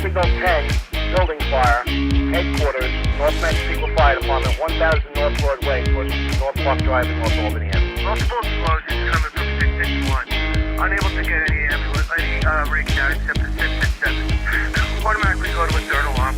Signal 10, building fire, headquarters, North Massapequa Fire Department, 1000 North Broadway, towards North Park Drive in North Albany. Multiple explosions coming from 661. Unable to get any ambulance, any rig down except for 667. Automatically go to a third alarm.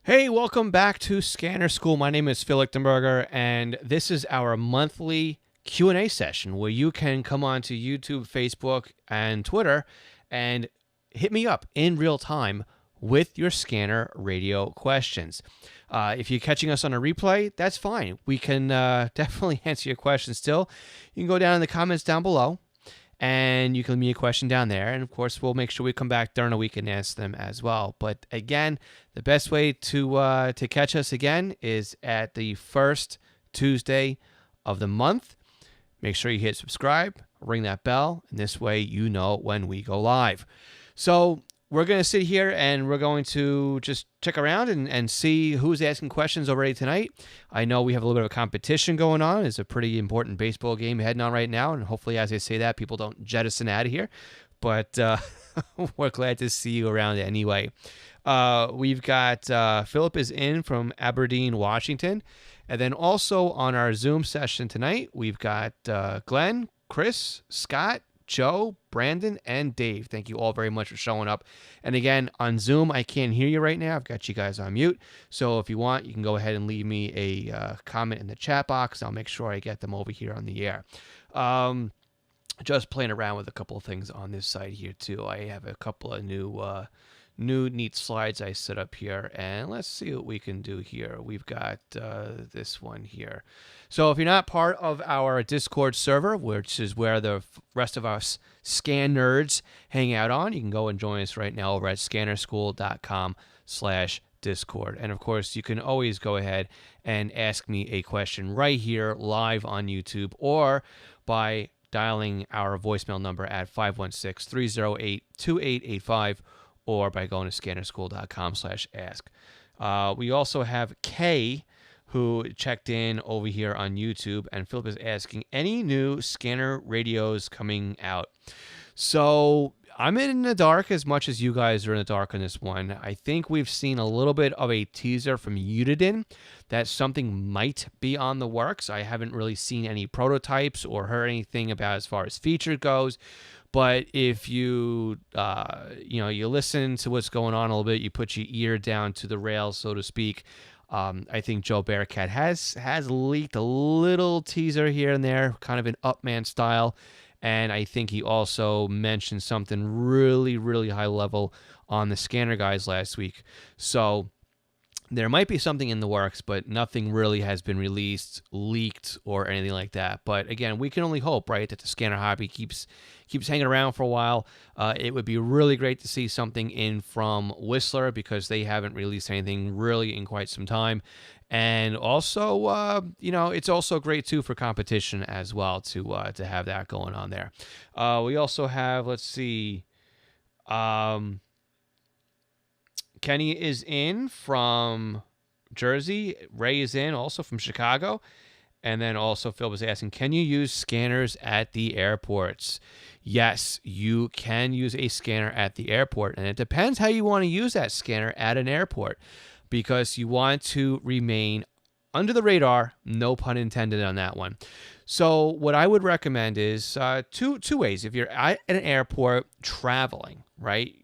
Hey, welcome back to Scanner School. My name is Phil Lichtenberger, and this is our monthly Q&A session where you can come on to YouTube, Facebook, and Twitter and hit me up in real time with your scanner radio questions. If you're catching us on a replay, that's fine. We can definitely answer your questions still. You can go down in the comments down below, and you can leave me a question down there. And, of course, we'll make sure we come back during the week and answer them as well. But, again, the best way to catch us again is at the first Tuesday of the month. Make sure you hit subscribe, ring that bell, and this way you know when we go live. So we're going to sit here and we're going to just check around and see who's asking questions already tonight. I know we have a little bit of a competition going on. It's a pretty important baseball game heading on right now, and hopefully as I say that, people don't jettison out of here. But we're glad to see you around anyway. We've got Philip is in from Aberdeen, Washington. And then also on our Zoom session tonight, we've got Glenn, Chris, Scott, Joe, Brandon, and Dave. Thank you all very much for showing up. And again, on Zoom, I can't hear you right now. I've got you guys on mute. So if you want, you can go ahead and leave me a comment in the chat box. I'll make sure I get them over here on the air. Just playing around with a couple of things on this side here, too. I have a couple of new neat slides I set up here, and let's see what we can do here. We've got this one here. So if you're not part of our Discord server, which is where the rest of us scan nerds hang out on, you can go and join us right now over at scannerschool.com/Discord. And of course, you can always go ahead and ask me a question right here live on YouTube, or by dialing our voicemail number at 516-308-2885, or by going to scannerschool.com/ask. We also have Kay, who checked in over here on YouTube, and Philip is asking, any new scanner radios coming out? So I'm in the dark as much as you guys are in the dark on this one. I think we've seen a little bit of a teaser from Uniden that something might be on the works. I haven't really seen any prototypes or heard anything about as far as feature goes. But if you, you listen to what's going on a little bit, you put your ear down to the rails, so to speak. I think Joe Bearcat has leaked a little teaser here and there, kind of in Upman style. And I think he also mentioned something really, really high level on the scanner guys last week. So there might be something in the works, but nothing really has been released, leaked, or anything like that. But again, we can only hope, right, that the scanner hobby keeps hanging around for a while. It would be really great to see something in from Whistler, because they haven't released anything really in quite some time. And also, it's also great too for competition as well to have that going on there. We also have, let's see. Kenny is in from Jersey. Ray is in also from Chicago. And then also Phil was asking, can you use scanners at the airports? Yes, you can use a scanner at the airport. And it depends how you want to use that scanner at an airport, because you want to remain under the radar, no pun intended on that one. So what I would recommend is two ways. If you're at an airport traveling, right,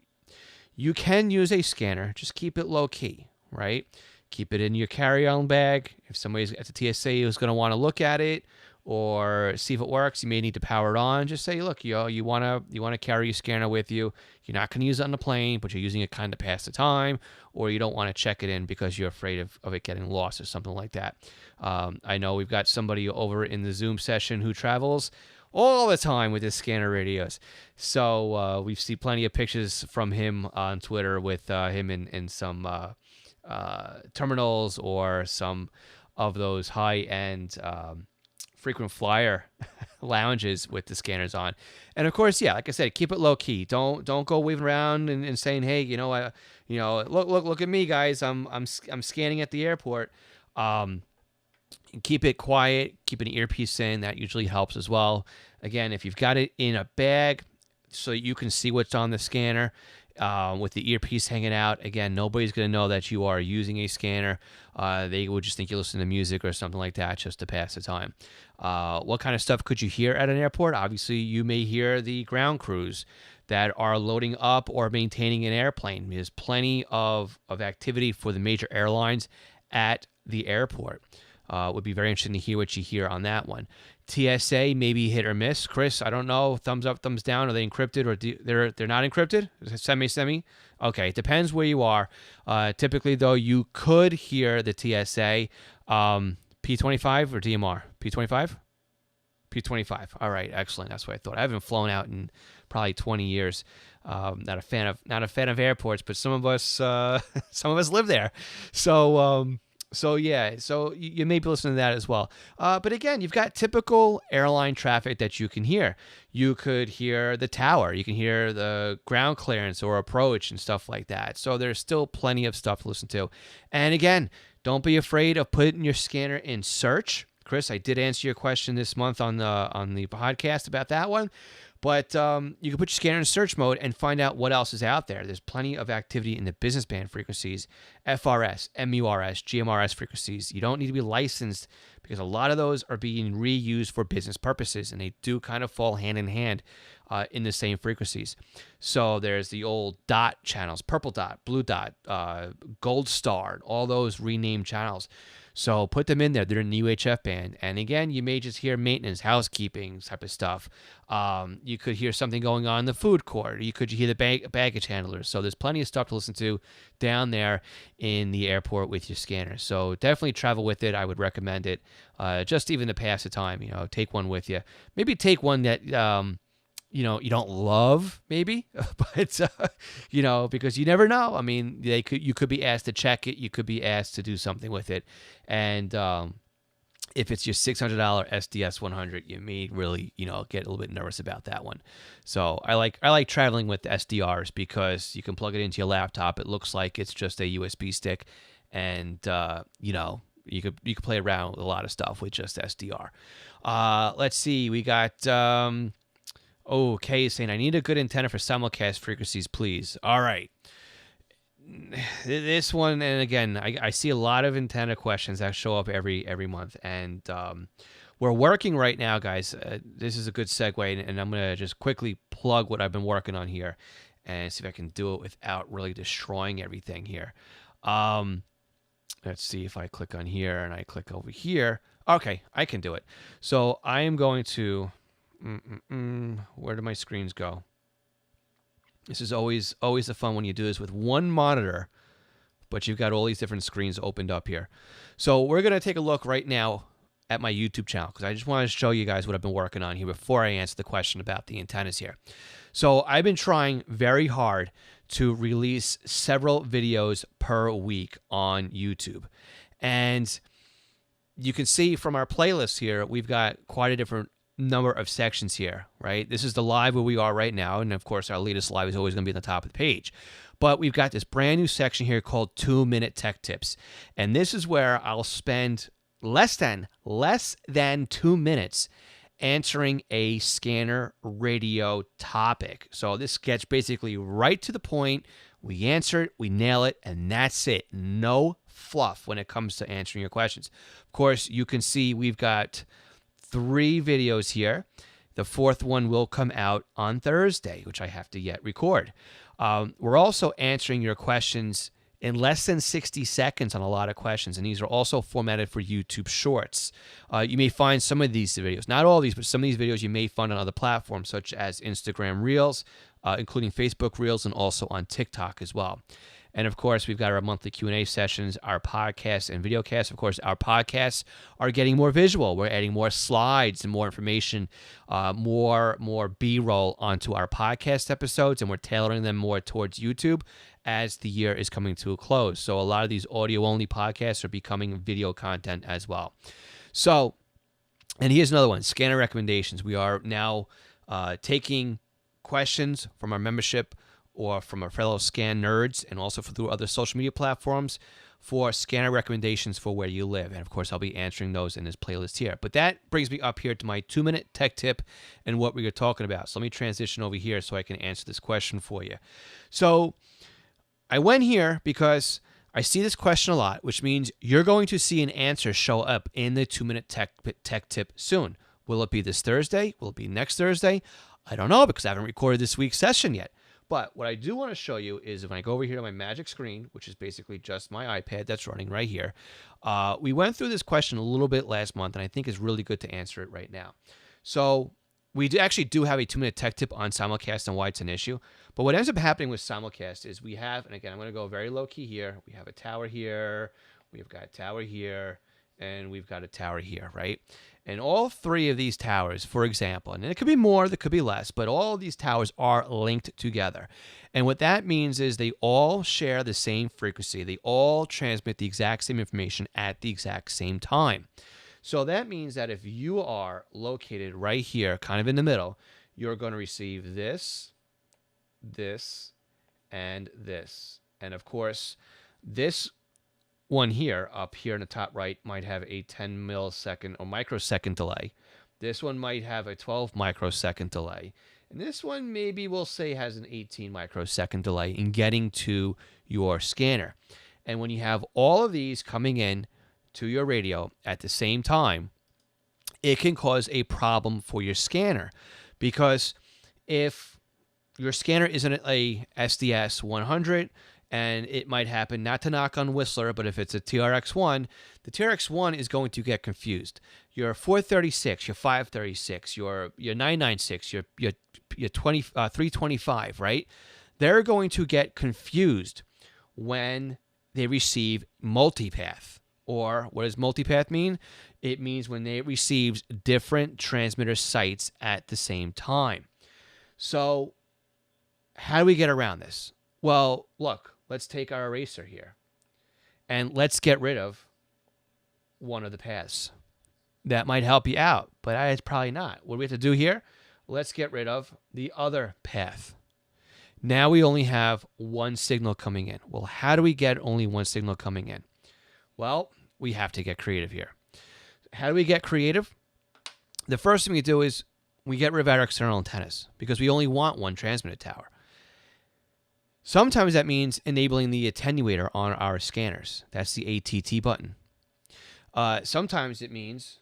you can use a scanner. Just keep it low key, right? Keep it in your carry-on bag. If somebody's at the TSA who's going to want to look at it or see if it works, you may need to power it on. Just say, look, you want to carry your scanner with you. You're not going to use it on the plane, but you're using it kind of pass the time, or you don't want to check it in because you're afraid of it getting lost or something like that. I know we've got somebody over in the Zoom session who travels all the time with his scanner radios. So we've seen plenty of pictures from him on Twitter with him in some terminals or some of those high-end frequent flyer lounges with the scanners on. And of course, yeah, like I said, keep it low key. Don't go waving around and saying, hey, look at me, guys. I'm scanning at the airport. Keep it quiet. Keep an earpiece in. That usually helps as well. Again, if you've got it in a bag so you can see what's on the scanner, with the earpiece hanging out, again, nobody's going to know that you are using a scanner. They would just think you listen to music or something like that just to pass the time. What kind of stuff could you hear at an airport? Obviously, you may hear the ground crews that are loading up or maintaining an airplane. There's plenty of activity for the major airlines at the airport. Would be very interesting to hear what you hear on that one. TSA, maybe hit or miss. Chris, I don't know. Thumbs up, thumbs down. Are they encrypted or they're not encrypted? Semi? Okay, it depends where you are. Typically, though, you could hear the TSA. P25 or DMR? P25? P25. All right, excellent. That's what I thought. I haven't flown out in probably 20 years. Not a fan of airports, but some of us live there. So you may be listening to that as well. But again, you've got typical airline traffic that you can hear. You could hear the tower. You can hear the ground clearance or approach and stuff like that. So there's still plenty of stuff to listen to. And again, don't be afraid of putting your scanner in search. Chris, I did answer your question this month on the podcast about that one. But you can put your scanner in search mode and find out what else is out there. There's plenty of activity in the business band frequencies, FRS, MURS, GMRS frequencies. You don't need to be licensed because a lot of those are being reused for business purposes, and they do kind of fall hand in hand in the same frequencies. So there's the old dot channels, purple dot, blue dot, gold star, all those renamed channels. So put them in there. They're in the UHF band. And again, you may just hear maintenance, housekeeping type of stuff. You could hear something going on in the food court. You could hear the baggage handlers. So there's plenty of stuff to listen to down there in the airport with your scanner. So definitely travel with it. I would recommend it. Just even to pass the time, take one with you. Maybe take one that you don't love, maybe, but because you never know. I mean, you could be asked to check it, you could be asked to do something with it, and if it's your $600 SDS 100, you may really get a little bit nervous about that one. So I like traveling with SDRs because you can plug it into your laptop. It looks like it's just a USB stick, and you could play around with a lot of stuff with just SDR. Let's see, we got. Okay, saying, I need a good antenna for simulcast frequencies, please. All right. This one, and again, I see a lot of antenna questions that show up every month. And we're working right now, guys. This is a good segue, and I'm going to just quickly plug what I've been working on here and see if I can do it without really destroying everything here. Let's see if I click on here and I click over here. Okay, I can do it. So I am going to... Where do my screens go? This is always the fun when you do this with one monitor, but you've got all these different screens opened up here. So we're going to take a look right now at my YouTube channel because I just want to show you guys what I've been working on here before I answer the question about the antennas here. So I've been trying very hard to release several videos per week on YouTube. And you can see from our playlist here, we've got quite a different number of sections here, right? This is the live where we are right now, and of course our latest live is always going to be at the top of the page. But we've got this brand new section here called 2-Minute Tech Tips, and this is where I'll spend less than 2 minutes answering a scanner radio topic. So this gets basically right to the point. We answer it, we nail it, and that's it. No fluff when it comes to answering your questions. Of course, you can see we've got 3 videos here. The 4th one will come out on Thursday, which I have to yet record. We're also answering your questions in less than 60 seconds on a lot of questions, and these are also formatted for YouTube Shorts. You may find some of these videos, not all of these, but some of these videos you may find on other platforms such as Instagram Reels, including Facebook Reels, and also on TikTok as well. And, of course, we've got our monthly Q&A sessions, our podcasts and videocasts. Of course, our podcasts are getting more visual. We're adding more slides and more information, more B-roll onto our podcast episodes, and we're tailoring them more towards YouTube as the year is coming to a close. So a lot of these audio-only podcasts are becoming video content as well. So And here's another one, scanner recommendations. We are now taking questions from our membership or from our fellow scan nerds, and also through other social media platforms for scanner recommendations for where you live. And of course, I'll be answering those in this playlist here. But that brings me up here to my 2-minute tech tip and what we are talking about. So let me transition over here so I can answer this question for you. So I went here because I see this question a lot, which means you're going to see an answer show up in the 2-minute tech tip soon. Will it be this Thursday? Will it be next Thursday? I don't know, because I haven't recorded this week's session yet. But what I do want to show you is if I go over here to my magic screen, which is basically just my iPad that's running right here, we went through this question a little bit last month, and I think it's really good to answer it right now. So we actually do have a 2-minute tech tip on Simulcast and why it's an issue. But what ends up happening with Simulcast is we have, and again, I'm going to go very low key here. We have a tower here, we've got a tower here, and we've got a tower here, right? And all 3 of these towers, for example, and it could be more, there could be less, but all of these towers are linked together. And what that means is they all share the same frequency. They all transmit the exact same information at the exact same time. So that means that if you are located right here, kind of in the middle, you're going to receive this, this, and this. And of course, this one here, up here in the top right, might have a 10 millisecond or microsecond delay. This one might have a 12 microsecond delay. And this one maybe we'll say has an 18 microsecond delay in getting to your scanner. And when you have all of these coming in to your radio at the same time, it can cause a problem for your scanner. Because if your scanner isn't a SDS 100, and it might happen, not to knock on Whistler, but if it's a TRX1, the TRX1 is going to get confused. Your 436, your 536, your 996, your 325, right? They're going to get confused when they receive multipath. Or what does multipath mean? It means when they receive different transmitter sites at the same time. So how do we get around this? Well, look, let's take our eraser here and let's get rid of one of the paths. That might help you out, but it's probably not. What do we have to do here? Let's get rid of the other path. Now we only have one signal coming in. Well, how do we get only one signal coming in? Well, we have to get creative here. How do we get creative? The first thing we do is we get rid of our external antennas because we only want one transmitter tower. Sometimes that means enabling the attenuator on our scanners. That's the ATT button. Sometimes it means,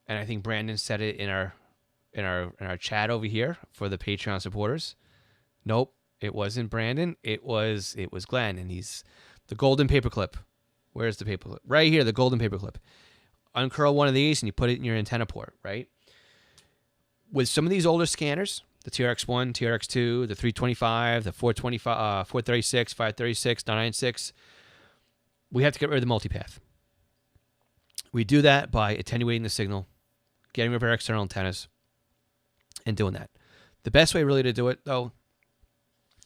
and I think Brandon said it in our chat over here for the Patreon supporters. Nope, it wasn't Brandon. It was Glenn, and he's the golden paperclip. Where's the paperclip? Right here, the golden paperclip. Uncurl one of these and you put it in your antenna port, right? With some of these older scanners, the TRX1, TRX2, the 325, the 425, 436, 536, 996, we have to get rid of the multipath. We do that by attenuating the signal, getting rid of our external antennas, and doing that. The best way really to do it, though,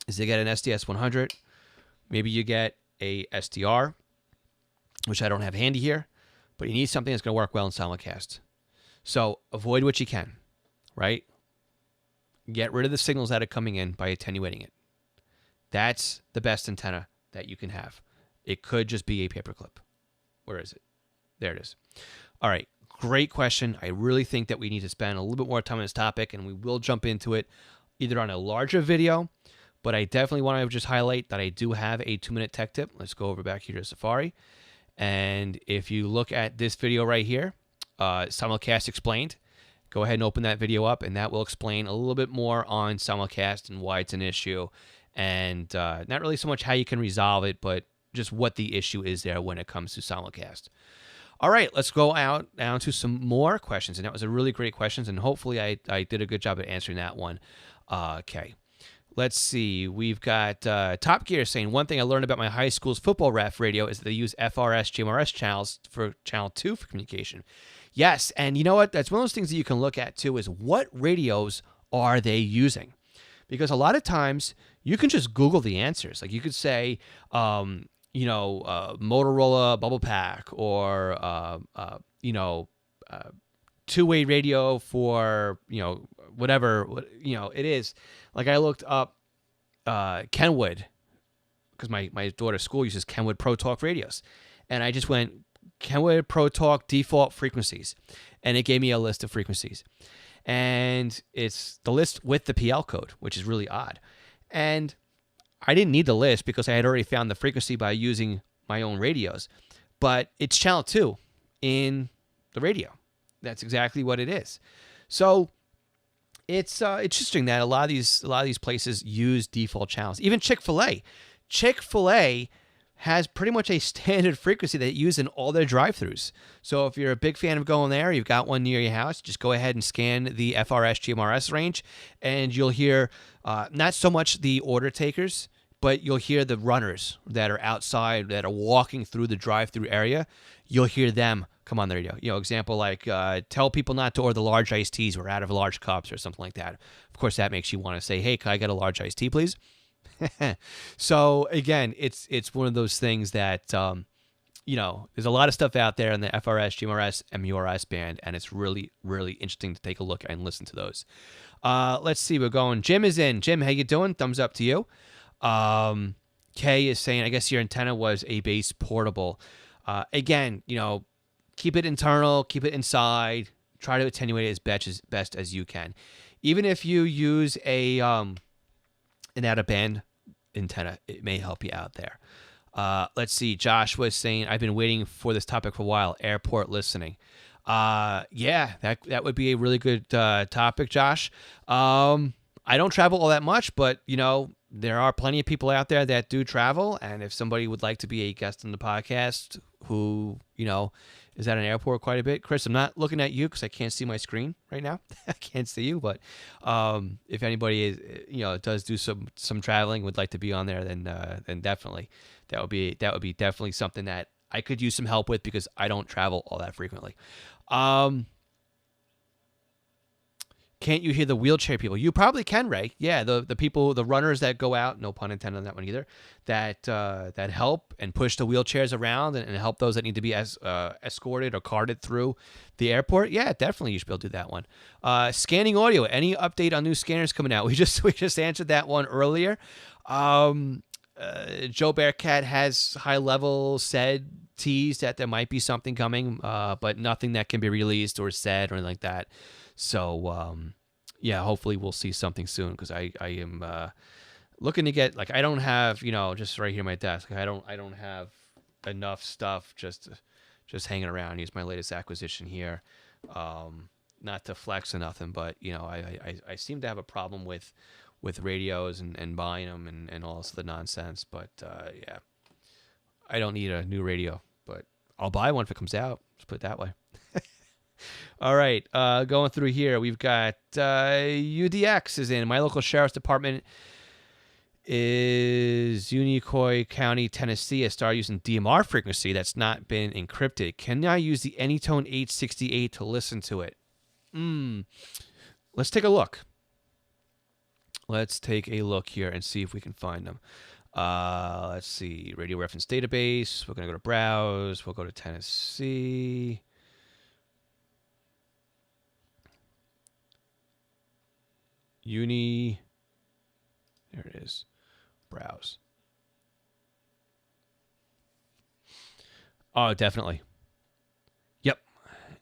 is to get an SDS 100. Maybe you get a SDR, which I don't have handy here, but you need something that's going to work well in Simulcast. So avoid what you can, right? Get rid of the signals that are coming in by attenuating it. That's the best antenna that you can have. It could just be a paperclip. Where is it? There it is. All right, great question. I really think that we need to spend a little bit more time on this topic, and we will jump into it either on a larger video, but I definitely want to just highlight that I do have a 2-minute tech tip. Let's go over back here to Safari. And if you look at this video right here, Simulcast Explained, go ahead and open that video up, and that will explain a little bit more on Simulcast and why it's an issue, and not really so much how you can resolve it, but just what the issue is there when it comes to Simulcast. All right, let's go out down to some more questions, and that was a really great question, and hopefully I did a good job at answering that one. Okay. Let's see. We've got Top Gear saying, one thing I learned about my high school's football ref radio is that they use FRS, GMRS channels for channel 2 for communication. Yes, and you know what? That's one of those things that you can look at, too, is what radios are they using? Because a lot of times you can just Google the answers. Like you could say, Motorola Bubble Pack or, two-way radio for, whatever, it is. Like I looked up Kenwood, because my daughter's school uses Kenwood Pro Talk radios. And I just went Kenwood Pro Talk default frequencies. And it gave me a list of frequencies. And it's the list with the PL code, which is really odd. And I didn't need the list because I had already found the frequency by using my own radios. But it's channel 2 in the radio. That's exactly what it is. So it's interesting that a lot of these places use default channels. Even Chick-fil-A. Chick-fil-A has pretty much a standard frequency that they use in all their drive-thrus. So if you're a big fan of going there, you've got one near your house, just go ahead and scan the FRS GMRS range, and you'll hear not so much the order takers, but you'll hear the runners that are outside, that are walking through the drive-thru area. You'll hear them come on the radio. Example like tell people not to order the large iced teas. We're out of large cups or something like that. Of course, that makes you want to say, hey, can I get a large iced tea, please? So again, it's one of those things that there's a lot of stuff out there in the FRS, GMRS, MURS band, and it's really, really interesting to take a look and listen to those. Let's see, we're going. Jim is in. Jim, how you doing? Thumbs up to you. Kay is saying, I guess your antenna was a base portable. Again, keep it internal, keep it inside. Try to attenuate it as best as you can. Even if you use an out-of-band antenna, it may help you out there. Let's see. Josh was saying, I've been waiting for this topic for a while. Airport listening. Yeah, that would be a really good topic, Josh. I don't travel all that much, but there are plenty of people out there that do travel, and if somebody would like to be a guest on the podcast who is at an airport quite a bit. Chris, I'm not looking at you because I can't see my screen right now. I can't see you, but if anybody is, does do some traveling, would like to be on there, then definitely that would be definitely something that I could use some help with because I don't travel all that frequently. Can't you hear the wheelchair people? You probably can, Ray. Yeah, the people, the runners that go out, no pun intended on that one either, that help and push the wheelchairs around and help those that need to be escorted or carted through the airport. Yeah, definitely you should be able to do that one. Scanning audio. Any update on new scanners coming out? We just answered that one earlier. Joe Bearcat has high level said teased that there might be something coming, but nothing that can be released or said or anything like that. So, yeah, hopefully we'll see something soon because I am looking to get, I don't have, just right here on my desk. I don't have enough stuff just hanging around. Here's my latest acquisition here. Not to flex or nothing, but, I seem to have a problem with radios and buying them and all this other nonsense. But, yeah, I don't need a new radio, but I'll buy one if it comes out. Let's put it that way. All right, going through here, we've got UDX is in. My local sheriff's department is Unicoi County, Tennessee. I started using DMR frequency that's not been encrypted. Can I use the Anytone 868 to listen to it? Let's take a look. Let's take a look here and see if we can find them. Let's see, radio reference database. We're going to go to browse. We'll go to Tennessee. There it is. Browse. Oh, definitely. Yep.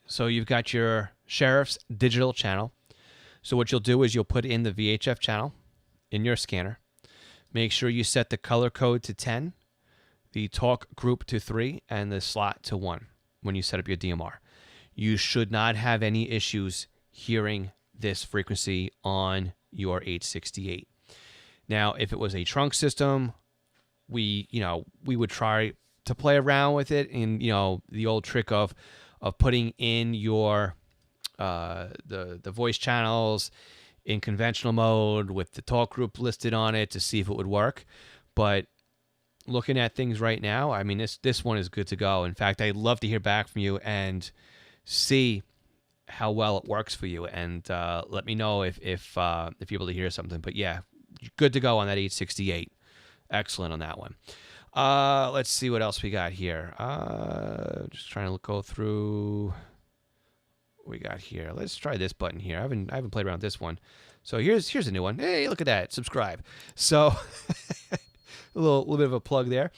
So you've got your sheriff's digital channel. So what you'll do is you'll put in the VHF channel in your scanner. Make sure you set the color code to 10, the talk group to 3, and the slot to 1 when you set up your DMR. You should not have any issues hearing this frequency on your 868. Now, if it was a trunk system, we would try to play around with it in, the old trick of putting in your the voice channels in conventional mode with the talk group listed on it to see if it would work. But looking at things right now, I mean, this one is good to go. In fact, I'd love to hear back from you and see how well it works for you, and let me know if you're able to hear something. But yeah, good to go on that 868. Excellent on that one. Let's see what else we got here. Just trying to go through we got here. Let's try this button here. I haven't played around with this one. So here's a new one. Hey, look at that. Subscribe. So a little bit of a plug there.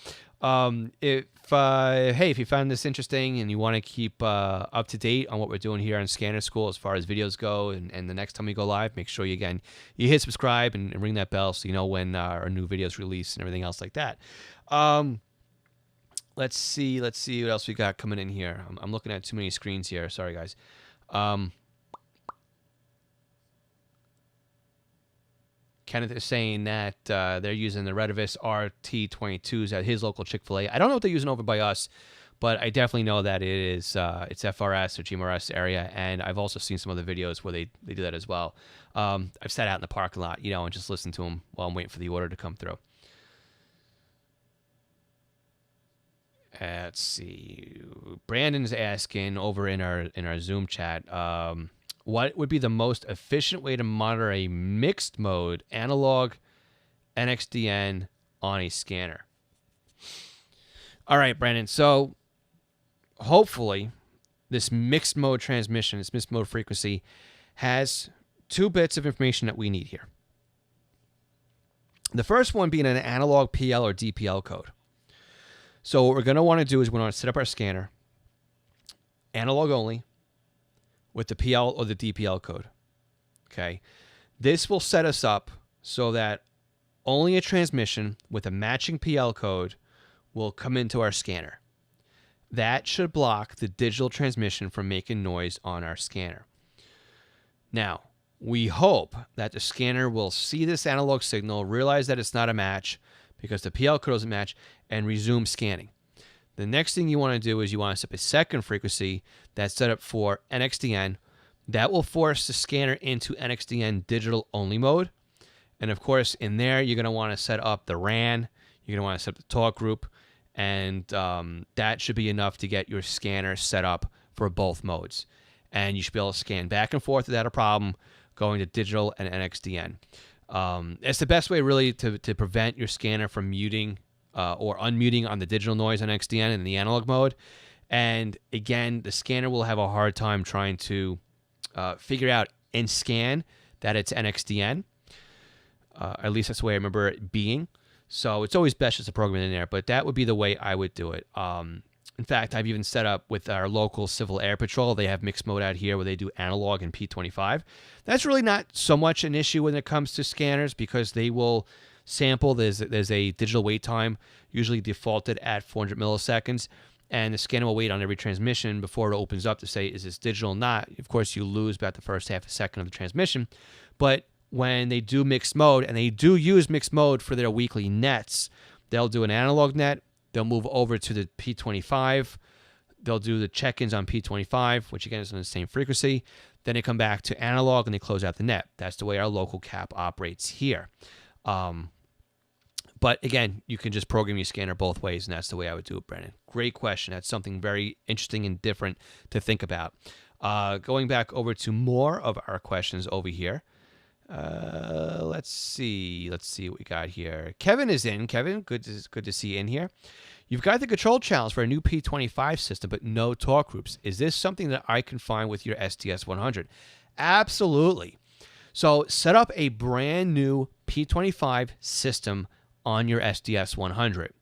If you found this interesting and you want to keep up to date on what we're doing here on Scanner School as far as videos go, and the next time we go live, make sure you hit subscribe and ring that bell so you know when our new videos release and everything else like that. Let's see what else we got coming in here. I'm looking at too many screens here. Sorry, guys. Kenneth is saying that they're using the Redivis RT22s at his local Chick-fil-A. I don't know what they're using over by us, but I definitely know that it's FRS or GMRS area, and I've also seen some other videos where they do that as well. I've sat out in the parking lot, and just listened to them while I'm waiting for the order to come through. Let's see. Brandon's asking over in our Zoom chat, what would be the most efficient way to monitor a mixed mode analog NXDN on a scanner? All right, Brandon. So hopefully this mixed mode transmission, this mixed mode frequency, has two bits of information that we need here. The first one being an analog PL or DPL code. So what we're going to want to do is we want to set up our scanner, analog only, with the PL or the DPL code. Okay. This will set us up so that only a transmission with a matching PL code will come into our scanner. That should block the digital transmission from making noise on our scanner. Now, we hope that the scanner will see this analog signal, realize that it's not a match because the PL code doesn't match, and resume scanning. The next thing you want to do is you want to set up a second frequency that's set up for NXDN. That will force the scanner into NXDN digital only mode. And of course, in there, you're going to want to set up the RAN. You're going to want to set up the talk group. And that should be enough to get your scanner set up for both modes. And you should be able to scan back and forth without a problem going to digital and NXDN. It's the best way really to prevent your scanner from muting or unmuting on the digital noise on NXDN in the analog mode. And again, the scanner will have a hard time trying to figure out in scan that it's NXDN. At least that's the way I remember it being. So it's always best just to program it in there, but that would be the way I would do it. In fact, I've even set up with our local Civil Air Patrol. They have mixed mode out here where they do analog and P25. That's really not so much an issue when it comes to scanners because they will sample. There's a digital wait time, usually defaulted at 400 milliseconds, and the scanner will wait on every transmission before it opens up to say, is this digital or not? Of course, you lose about the first half a second of the transmission, but when they do mixed mode, and they do use mixed mode for their weekly nets, they'll do an analog net. They'll move over to the P25. They'll do the check-ins on P25, which again is on the same frequency. Then they come back to analog and they close out the net. That's the way our local cap operates here. But again, you can just program your scanner both ways, and that's the way I would do it, Brandon. Great question. That's something very interesting and different to think about. Going back over to more of our questions over here. Let's see what we got here. Kevin is in. Kevin, good to see you in here. You've got the control channels for a new P25 system, but no talk groups. Is this something that I can find with your SDS 100? Absolutely. So set up a brand new P25 system on your SDS 100.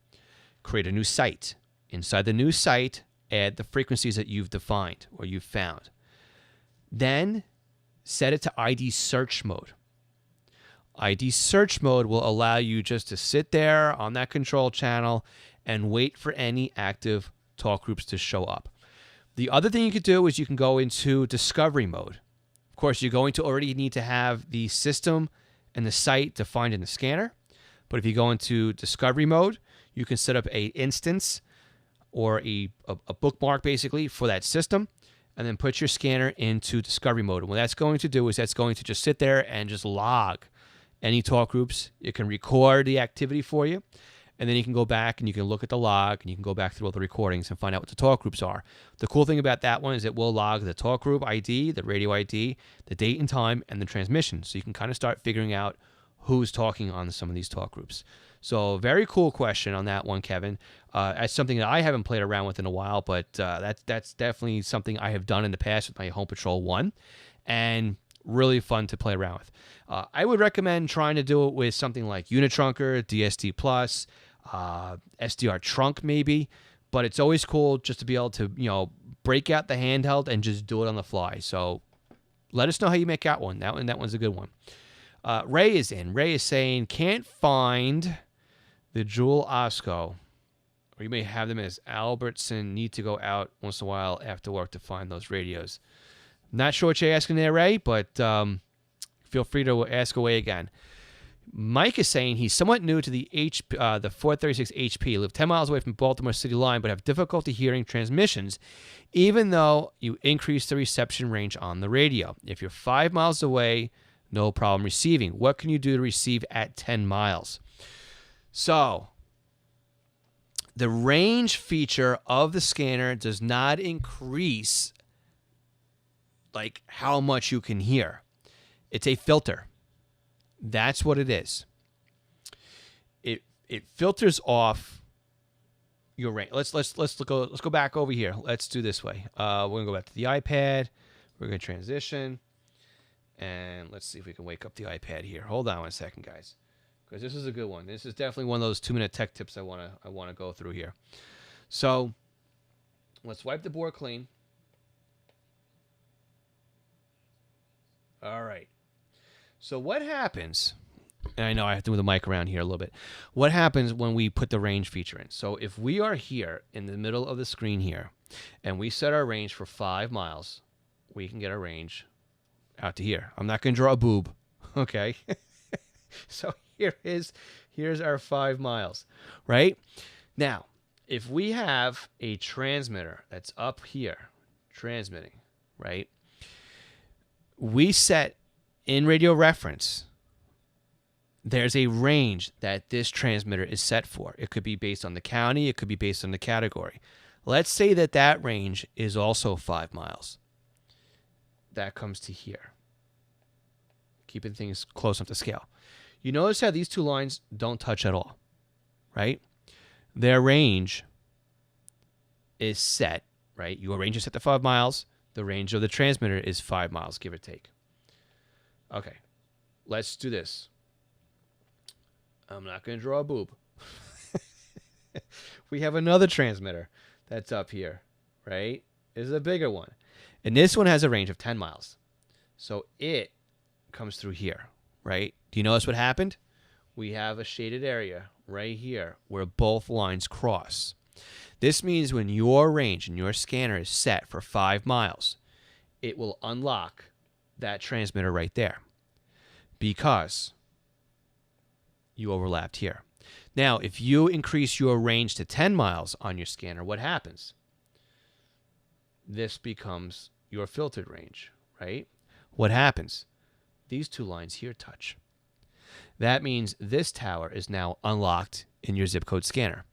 Create a new site. Inside the new site, add the frequencies that you've defined or you've found. Then set it to ID search mode. ID search mode will allow you just to sit there on that control channel and wait for any active talk groups to show up. The other thing you could do is you can go into discovery mode. Of course, you're going to already need to have the system and the site defined in the scanner. But if you go into discovery mode, you can set up a instance or a bookmark basically for that system, and then put your scanner into discovery mode. And what that's going to do is that's going to just sit there and just log any talk groups. It can record the activity for you, and then you can go back and you can look at the log and you can go back through all the recordings and find out what the talk groups are. The cool thing about that one is it will log the talk group ID, the radio ID, the date and time, and the transmission. So you can kind of start figuring out who's talking on some of these talk groups. So very cool question on that one, Kevin. That's something that I haven't played around with in a while, but that's definitely something I have done in the past with my Home Patrol 1, and really fun to play around with. I would recommend trying to do it with something like Unitrunker, DSD Plus, SDR Trunk maybe, but it's always cool just to be able to, break out the handheld and just do it on the fly. So let us know how you make out one. That one's a good one. Ray is in. Ray is saying, can't find the Jewel Osco, or you may have them as Albertson, need to go out once in a while after work to find those radios. Not sure what you're asking there, Ray, but feel free to ask away again. Mike is saying he's somewhat new to the 436 HP, live 10 miles away from Baltimore City line, but have difficulty hearing transmissions, even though you increase the reception range on the radio. If you're 5 miles away, no problem receiving. What can you do to receive at 10 miles? So, the range feature of the scanner does not increase like how much you can hear. It's a filter. That's what it is. It filters off your range. Let's go back over here. Let's do this way. We're gonna go back to the iPad. We're gonna transition, and let's see if we can wake up the iPad here. Hold on 1 second, guys, because this is a good one. This is definitely one of those 2-minute tech tips I wanna go through here. So let's wipe the board clean. All right. So what happens, and I know I have to move the mic around here a little bit. What happens when we put the range feature in? So if we are here in the middle of the screen here, and we set our range for 5 miles, we can get our range out to here. I'm not going to draw a boob, okay? So here's our 5 miles, right? Now, if we have a transmitter that's up here, transmitting, right? We set in radio reference, there's a range that this transmitter is set for. It could be based on the county. It could be based on the category. Let's say that range is also 5 miles. That comes to here. Keeping things close enough to scale. You notice how these two lines don't touch at all, right? Their range is set, right? Your range is set to 5 miles. The range of the transmitter is 5 miles, give or take. Okay, let's do this. I'm not going to draw a boob. We have another transmitter that's up here, right? This is a bigger one. And this one has a range of 10 miles. So it comes through here, right? Do you notice what happened? We have a shaded area right here where both lines cross. This means when your range and your scanner is set for 5 miles, it will unlock that transmitter right there because you overlapped here. Now, if you increase your range to 10 miles on your scanner, what happens? This becomes your filtered range, right? What happens? These two lines here touch. That means this tower is now unlocked in your zip code scanner.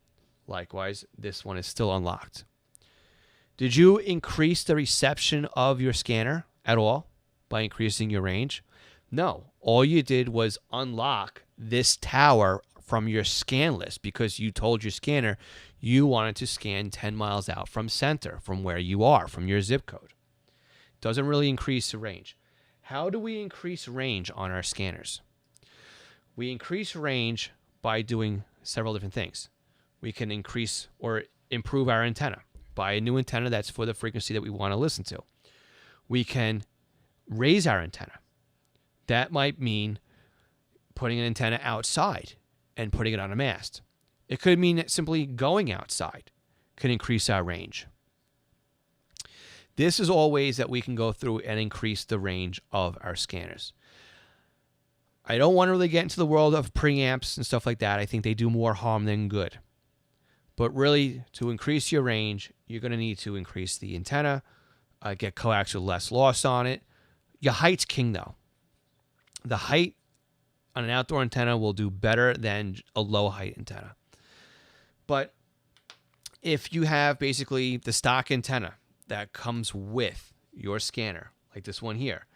Likewise, this one is still unlocked. Did you increase the reception of your scanner at all by increasing your range? No. All you did was unlock this tower from your scan list because you told your scanner you wanted to scan 10 miles out from center, from where you are, from your zip code. Doesn't really increase the range. How do we increase range on our scanners? We increase range by doing several different things. We can increase or improve our antenna. Buy a new antenna that's for the frequency that we want to listen to. We can raise our antenna. That might mean putting an antenna outside and putting it on a mast. It could mean that simply going outside can increase our range. This is all ways that we can go through and increase the range of our scanners. I don't want to really get into the world of preamps and stuff like that. I think they do more harm than good. But really, to increase your range, you're going to need to increase the antenna, get coax with less loss on it. Your height's king, though. The height on an outdoor antenna will do better than a low height antenna. But if you have basically the stock antenna that comes with your scanner, like this one here,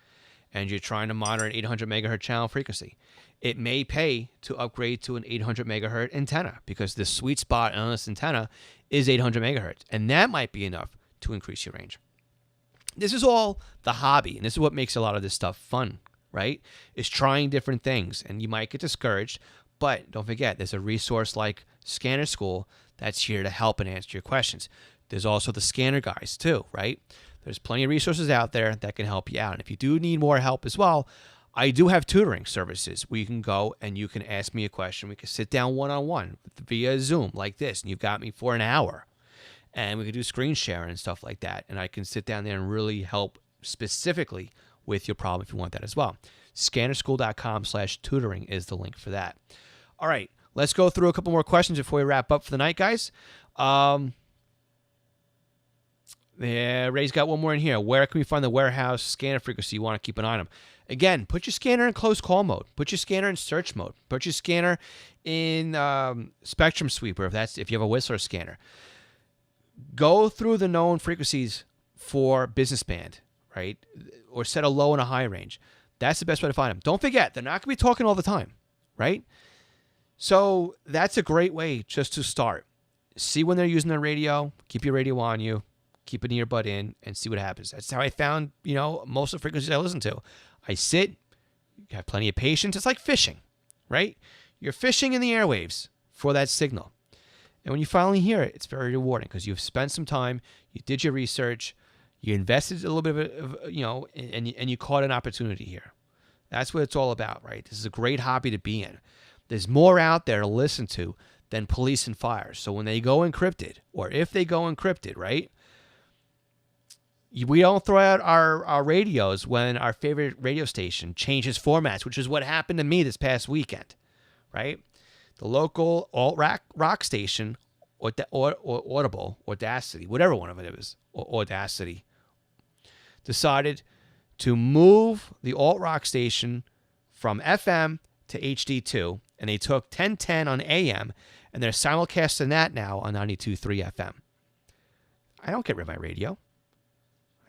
and you're trying to monitor an 800 megahertz channel frequency, it may pay to upgrade to an 800 megahertz antenna because the sweet spot on this antenna is 800 megahertz, and that might be enough to increase your range. This is all the hobby, and this is what makes a lot of this stuff fun, right? Is trying different things, and you might get discouraged, but don't forget, there's a resource like Scanner School that's here to help and answer your questions. There's also the scanner guys too, right? There's plenty of resources out there that can help you out. And if you do need more help as well, I do have tutoring services where you can go and you can ask me a question. We can sit down one-on-one via Zoom like this, and you've got me for an hour. And we can do screen sharing and stuff like that. And I can sit down there and really help specifically with your problem if you want that as well. Scannerschool.com/tutoring is the link for that. All right, let's go through a couple more questions before we wrap up for the night, guys. Yeah, Ray's got one more in here. Where can we find the warehouse scanner frequency you want to keep an eye on them? Again, put your scanner in close call mode. Put your scanner in search mode. Put your scanner in spectrum sweeper if you have a Whistler scanner. Go through the known frequencies for business band, right? Or set a low and a high range. That's the best way to find them. Don't forget, they're not going to be talking all the time, right? So that's a great way just to start. See when they're using their radio. Keep your radio on you. Keep an earbud in and see what happens. That's how I found, most of the frequencies I listen to. I sit, have plenty of patience. It's like fishing, right? You're fishing in the airwaves for that signal. And when you finally hear it, it's very rewarding because you've spent some time, you did your research, you invested a little bit of and you caught an opportunity here. That's what it's all about, right? This is a great hobby to be in. There's more out there to listen to than police and fire. So when they go encrypted, or if they go encrypted, right? We don't throw out our radios when our favorite radio station changes formats, which is what happened to me this past weekend, right? The local alt-rock station, or Audible, Audacity, whatever one of it is, Audacity, decided to move the alt-rock station from FM to HD2, and they took 1010 on AM, and they're simulcasting that now on 92.3 FM. I don't get rid of my radio.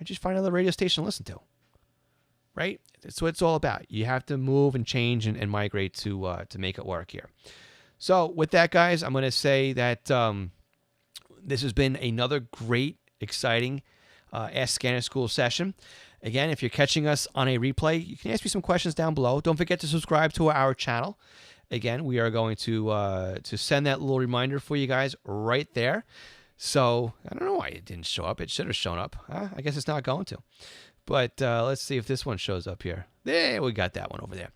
I just find another radio station to listen to, right? That's what it's all about. You have to move and change and migrate to make it work here. So with that, guys, I'm going to say that this has been another great, exciting Ask Scanner School session. Again, if you're catching us on a replay, you can ask me some questions down below. Don't forget to subscribe to our channel. Again, we are going to send that little reminder for you guys right there. So I don't know why it didn't show up. It should have shown up. I guess it's not going to. But let's see if this one shows up here. There, we got that one over there.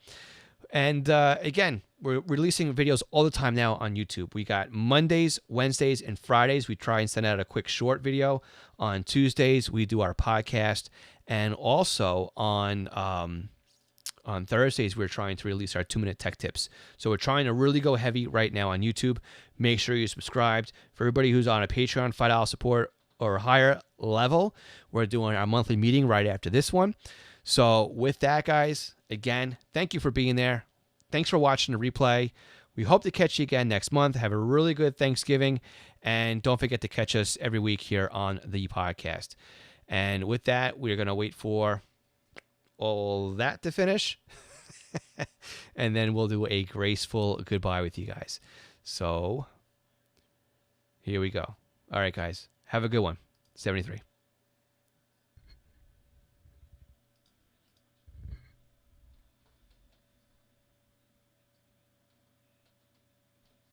And again, we're releasing videos all the time now on YouTube. We got Mondays, Wednesdays, and Fridays. We try and send out a quick short video. On Tuesdays, we do our podcast. And also on Thursdays, we're trying to release our 2-minute tech tips. So we're trying to really go heavy right now on YouTube. Make sure you're subscribed. For everybody who's on a Patreon, $5 support or higher level, we're doing our monthly meeting right after this one. So with that, guys, again, thank you for being there. Thanks for watching the replay. We hope to catch you again next month. Have a really good Thanksgiving. And don't forget to catch us every week here on the podcast. And with that, we're going to wait for all that to finish. And then we'll do a graceful goodbye with you guys. So here we go. All right, guys. Have a good one. 73.